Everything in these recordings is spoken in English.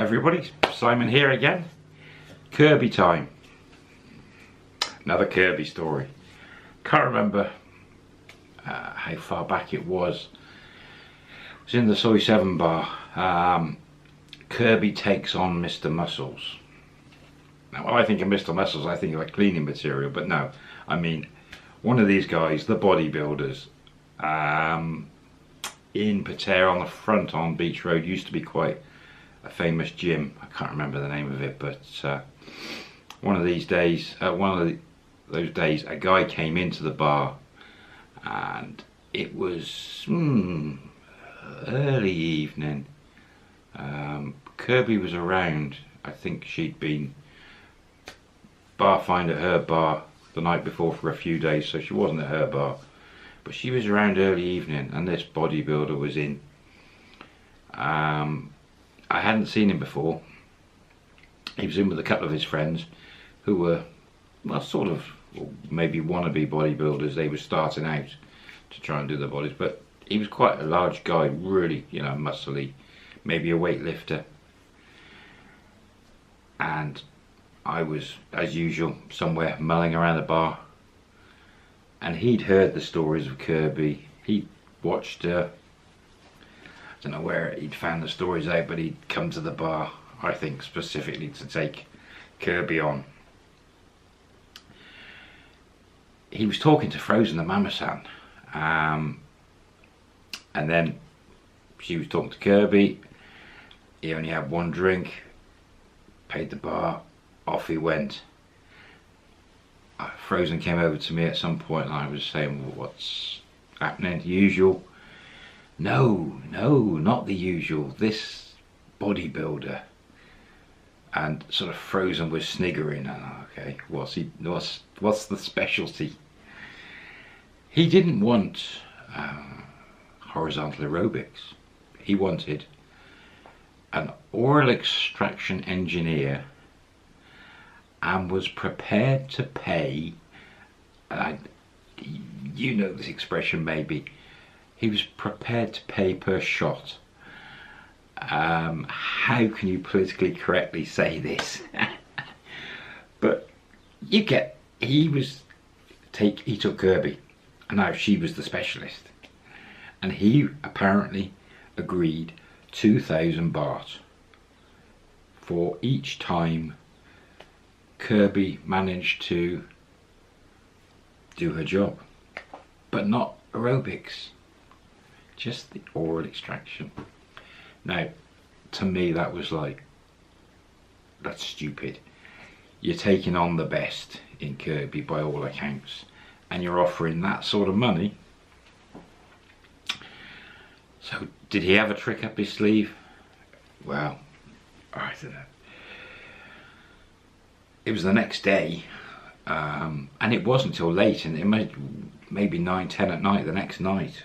Hi everybody, Simon here again. Kirby time. Another Kirby story. Can't remember how far back it was. It was in the Soy 7 bar. Kirby takes on Mr. Muscles. Now when I think of Mr. Muscles I think of a cleaning material, but no. I mean one of these guys, the bodybuilders, in Pattaya on the front on Beach Road, used to be quite a famous gym. I can't remember the name of it, but one of these days, those days, a guy came into the bar, and it was early evening. Kirby was around. I think she'd been barfind at her bar the night before for a few days, so she wasn't at her bar. But she was around early evening, and this bodybuilder was in. I hadn't seen him before. He was in with a couple of his friends who were, well, sort of, maybe wannabe bodybuilders. They were starting out to try and do their bodies, but he was quite a large guy, really, you know, muscly, maybe a weightlifter. And I was, as usual, somewhere mulling around the bar. And he'd heard the stories of Kirby. He'd watched her. I don't know where he'd found the stories out, but he'd come to the bar, I think, specifically to take Kirby on. He was talking to Frozen, the Mama-san. And then she was talking to Kirby. He only had one drink. Paid the bar. Off he went. Frozen came over to me at some point and I was saying, well, what's happening? Usual? No, not the usual. This bodybuilder. And sort of Frozen was sniggering. Okay, what's the specialty? He didn't want horizontal aerobics. He wanted an oral extraction engineer, and was prepared to pay, you know this expression maybe, he was prepared to pay per shot. How can you politically correctly say this? But you get, he took Kirby, and now she was the specialist. And he apparently agreed 2,000 baht for each time Kirby managed to do her job, but not aerobics, just the oral extraction. Now, to me that was like, that's stupid. You're taking on the best in Kirby by all accounts, and you're offering that sort of money. So did he have a trick up his sleeve? Well, I don't know. It was the next day, and it wasn't till late, and it might maybe 9, 10 at night the next night,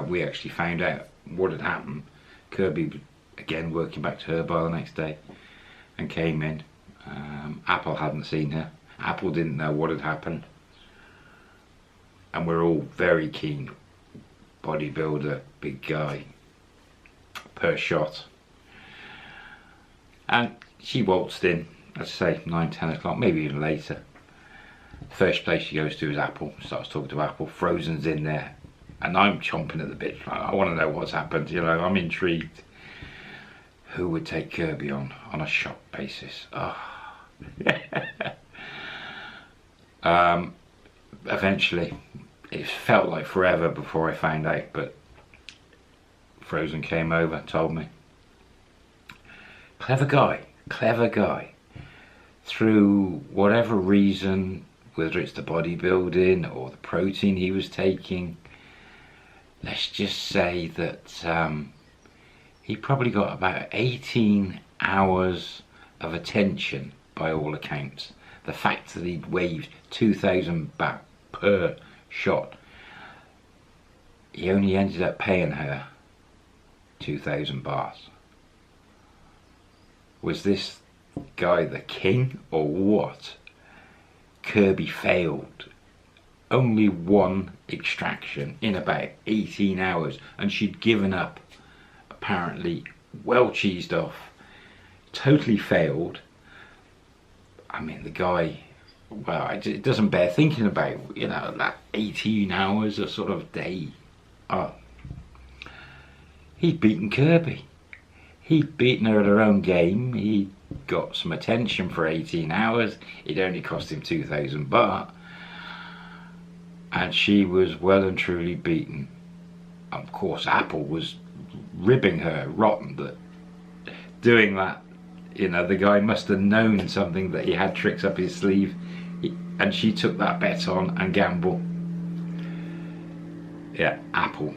we actually found out what had happened. Kirby, again, working back to her bar the next day, and came in. Apple hadn't seen her. Apple didn't know what had happened. And we're all very keen. Bodybuilder, big guy, per shot. And she waltzed in. Let's say 9, 10 o'clock, maybe even later. First place she goes to is Apple, starts talking to Apple. Frozen's in there, and I'm chomping at the bit. I want to know what's happened, you know, I'm intrigued. Who would take Kirby on a shot basis? Oh. Eventually, it felt like forever before I found out, but Frozen came over, told me. Clever guy. Through whatever reason, whether it's the bodybuilding or the protein he was taking, let's just say that he probably got about 18 hours of attention by all accounts. The fact that he'd waved 2,000 baht per shot, he only ended up paying her 2,000 baht. Was this guy the king or what? Kirby failed. Only one extraction in about 18 hours, and she'd given up, apparently well cheesed off, totally failed. I mean, the guy, well, it doesn't bear thinking about, you know, that 18 hours a sort of day. Oh, he'd beaten Kirby. He'd beaten her at her own game. He got some attention for 18 hours. It only cost him 2,000 baht. And she was well and truly beaten. Of course, Apple was ribbing her rotten that doing that, you know, the guy must have known something, that he had tricks up his sleeve, and she took that bet on and gambled. Yeah, Apple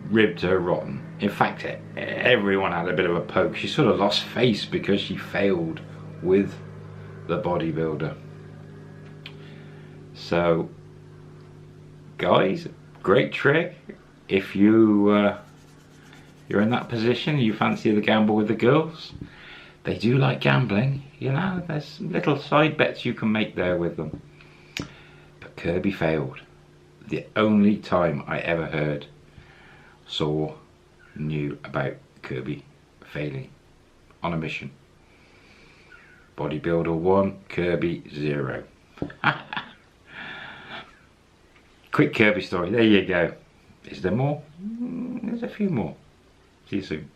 ribbed her rotten. In fact, everyone had a bit of a poke. She sort of lost face because she failed with the bodybuilder. So, guys, great trick. If you're in that position, you fancy the gamble with the girls, they do like gambling, you know, there's little side bets you can make there with them. But Kirby failed. The only time I ever heard, saw, knew about Kirby failing on a mission. Bodybuilder 1, Kirby 0. Quick Kirby story, there you go. Is there more? There's a few more. See you soon.